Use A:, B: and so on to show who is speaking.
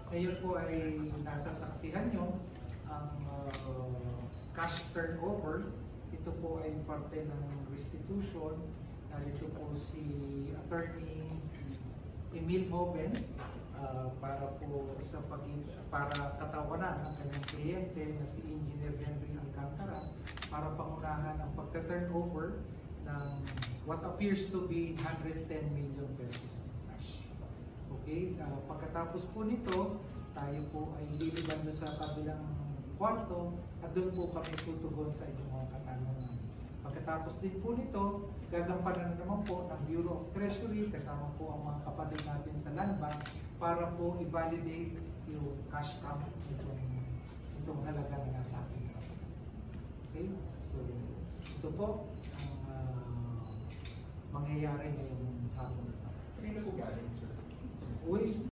A: Ngayon po ay nasasaksihan nyo ang cash turnover. Ito po ay parte ng restitution. Narito po si Attorney Emil Hoven para po para katawanan ang kanyang kliyente na si Engineer Henry Alcantara para pangunahan ang pagka-turnover ng what appears to be 110 million pesos in cash. Okay, pagkatapos po nito, tayo po ay liliban sa kabilang kwarto at doon po kami tutugon sa inyong mga katanungan. Pagkatapos din po nito, gagampanan naman po ng Bureau of Treasury kasama po ang mga kapatid natin sa Land Bank para po i-validate yung cash count itong halaga na nasa akin. Okay? So, ito po ang mangyayari ngayong hapon.
B: Kanina po galing, sir?
A: Uy,